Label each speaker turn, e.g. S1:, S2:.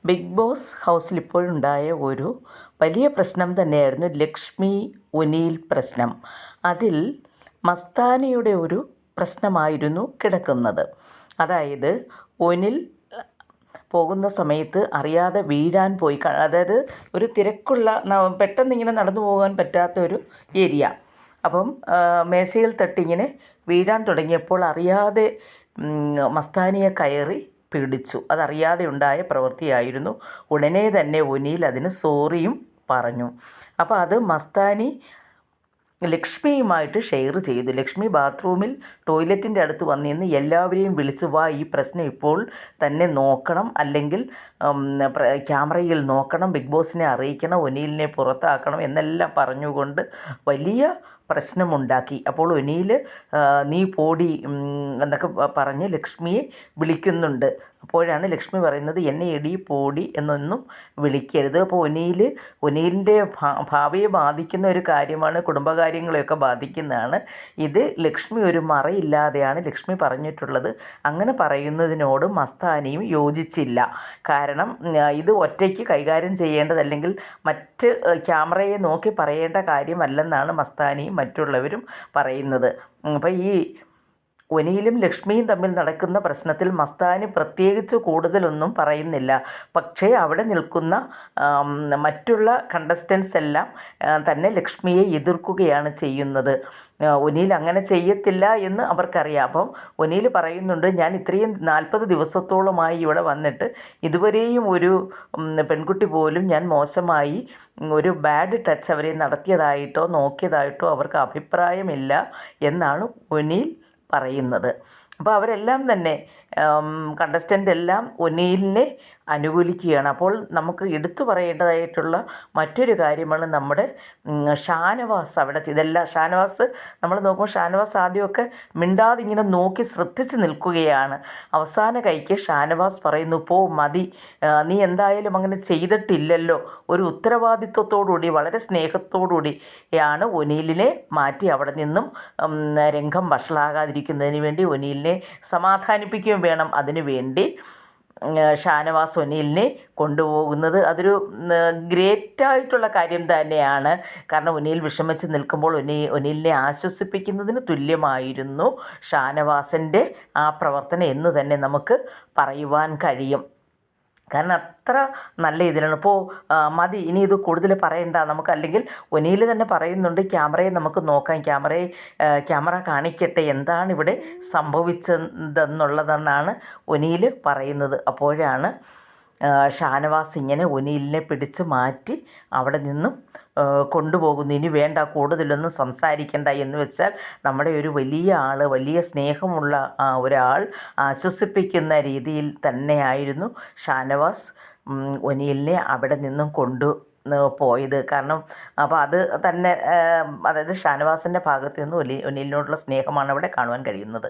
S1: Big boss ഹൗസിൽ ഇപ്പോഴുണ്ടായ ഒരു വലിയ പ്രശ്നം തന്നെയായിരുന്നു ലക്ഷ്മി ഒനീൽ പ്രശ്നം. അതിൽ മസ്താനിയുടെ ഒരു പ്രശ്നമായിരുന്നു കിടക്കുന്നത്. അതായത് ഒനിൽ പോകുന്ന സമയത്ത് അറിയാതെ വീഴാൻ പോയി. അതായത് ഒരു തിരക്കുള്ള പെട്ടെന്നിങ്ങനെ നടന്നു പോകാൻ പറ്റാത്ത ഒരു ഏരിയ. അപ്പം മേശയിൽ തട്ടിങ്ങനെ വീഴാൻ തുടങ്ങിയപ്പോൾ അറിയാതെ മസ്താനിയെ കയറി പിടിച്ചു. അതറിയാതെ ഉണ്ടായ പ്രവൃത്തിയായിരുന്നു. ഉടനെ തന്നെ ഒനീൽ അതിന് സോറിയും പറഞ്ഞു. അപ്പോൾ അത് മസ്താനി ലക്ഷ്മിയുമായിട്ട് ഷെയർ ചെയ്തു. ലക്ഷ്മി ബാത്റൂമിൽ ടോയ്ലറ്റിൻ്റെ അടുത്ത് വന്നിരുന്ന് എല്ലാവരെയും വിളിച്ചു, വാ, ഈ പ്രശ്നം ഇപ്പോൾ തന്നെ നോക്കണം, അല്ലെങ്കിൽ ക്യാമറയിൽ നോക്കണം, ബിഗ് ബോസിനെ അറിയിക്കണം, ഒനീലിനെ പുറത്താക്കണം എന്നെല്ലാം പറഞ്ഞുകൊണ്ട് വലിയ പ്രശ്നമുണ്ടാക്കി. അപ്പോൾ ഒനീൽ നീ പോടി എന്നൊക്കെ പറഞ്ഞ് ലക്ഷ്മിയെ വിളിക്കുന്നുണ്ട്. അപ്പോഴാണ് ലക്ഷ്മി പറയുന്നത്, എന്നെ എടി പോടി എന്നൊന്നും വിളിക്കരുത്. അപ്പോൾ ഒനീലിൻ്റെ ഭാവിയെ ബാധിക്കുന്ന ഒരു കാര്യമാണ്, കുടുംബകാര്യങ്ങളെയൊക്കെ ബാധിക്കുന്നതാണ്. ഇത് ലക്ഷ്മി ഒരു മറയില്ലാതെയാണ് ലക്ഷ്മി പറഞ്ഞിട്ടുള്ളത്. അങ്ങനെ പറയുന്നതിനോട് മസ്താനിയും യോജിച്ചില്ല. കാരണം ഇത് ഒറ്റയ്ക്ക് കൈകാര്യം ചെയ്യേണ്ടതല്ലെങ്കിൽ മറ്റ് ക്യാമറയെ നോക്കി പറയേണ്ട കാര്യമല്ലെന്നാണ് മസ്താനിയും മറ്റുള്ളവരും പറയുന്നത്. അപ്പോൾ ഈ ഒനീലും ലക്ഷ്മിയും തമ്മിൽ നടക്കുന്ന പ്രശ്നത്തിൽ മസ്താനി പ്രത്യേകിച്ച് കൂടുതലൊന്നും പറയുന്നില്ല. പക്ഷേ അവിടെ നിൽക്കുന്ന മറ്റുള്ള കണ്ടസ്റ്റൻസ് എല്ലാം തന്നെ ലക്ഷ്മിയെ എതിർക്കുകയാണ് ചെയ്യുന്നത്. ഒനീൽ അങ്ങനെ ചെയ്യത്തില്ല എന്ന് അവർക്കറിയാം. അപ്പം ഒനീൽ പറയുന്നുണ്ട്, ഞാൻ ഇത്രയും 40 ദിവസത്തോളമായി ഇവിടെ വന്നിട്ട് ഇതുവരെയും ഒരു പെൺകുട്ടി പോലും ഞാൻ മോശമായി ഒരു ബാഡ് ടച്ച് അവരെ നടത്തിയതായിട്ടോ നോക്കിയതായിട്ടോ അവർക്ക് അഭിപ്രായമില്ല എന്നാണ് ഒനീൽ പറയുന്നത്. അപ്പോൾ അവരെല്ലാം തന്നെ കണ്ടസ്റ്റൻ്റ് എല്ലാം ഒനീലിനെ അനുകൂലിക്കുകയാണ്. അപ്പോൾ നമുക്ക് എടുത്തു പറയേണ്ടതായിട്ടുള്ള മറ്റൊരു കാര്യമാണ് നമ്മുടെ ഷാനവാസ്. അവിടെ ഇതെല്ലാം ഷാനവാസ് നമ്മൾ നോക്കുമ്പോൾ ഷാനവാസ് ആദ്യമൊക്കെ മിണ്ടാതെ ഇങ്ങനെ നോക്കി ശ്രദ്ധിച്ച് നിൽക്കുകയാണ്. അവസാന കൈക്ക് ഷാനവാസ് പറയുന്നു, പോ മതി, നീ എന്തായാലും അങ്ങനെ ചെയ്തിട്ടില്ലല്ലോ. ഒരു ഉത്തരവാദിത്വത്തോടുകൂടി വളരെ സ്നേഹത്തോടുകൂടിയാണ് ഒനീലിനെ മാറ്റി അവിടെ നിന്നും രംഗം വഷളാകാതിരിക്കുന്നതിന് വേണ്ടി ഒനീലിനെ സമാധാനിപ്പിക്കുകയും വേണം. അതിനു വേണ്ടി ഷാനവാസ് ഒനീലിനെ കൊണ്ടുപോകുന്നത് അതൊരു ഗ്രേറ്റായിട്ടുള്ള കാര്യം തന്നെയാണ്. കാരണം ഒനീൽ വിഷമിച്ച് നിൽക്കുമ്പോൾ ഒനീലിനെ ആശ്വസിപ്പിക്കുന്നതിന് തുല്യമായിരുന്നു ഷാനവാസിൻ്റെ ആ പ്രവർത്തനം എന്ന് തന്നെ നമുക്ക് പറയുവാൻ കഴിയും. കാരണം അത്ര നല്ല ഇതിലാണ്. ഇപ്പോൾ മതി, ഇനി ഇത് കൂടുതൽ പറയണ്ട നമുക്ക്, അല്ലെങ്കിൽ ഒനീൽ തന്നെ പറയുന്നുണ്ട്, ക്യാമറയെ നമുക്ക് നോക്കാം, ക്യാമറ കാണിക്കട്ടെ എന്താണ് ഇവിടെ സംഭവിച്ചതെന്നുള്ളതെന്നാണ് ഒനീൽ പറയുന്നത്. അപ്പോഴാണ് ഷാനവാസ് ഇങ്ങനെ ഒനീലിനെ പിടിച്ച് മാറ്റി അവിടെ നിന്നും കൊണ്ടുപോകുന്നു. ഇനി വേണ്ട, കൂടുതലൊന്നും സംസാരിക്കണ്ട എന്ന് വെച്ചാൽ നമ്മുടെ ഒരു വലിയ ആൾ, വലിയ സ്നേഹമുള്ള ഒരാൾ ആശ്വസിപ്പിക്കുന്ന രീതിയിൽ തന്നെയായിരുന്നു ഷാനവാസ് ഒനീലിനെ അവിടെ നിന്നും പോയത്. കാരണം അപ്പോൾ അത് തന്നെ, അതായത് ഷാനവാസിൻ്റെ ഭാഗത്ത് നിന്ന് ഒനീലിനോടുള്ള സ്നേഹമാണ് അവിടെ കാണുവാൻ കഴിയുന്നത്.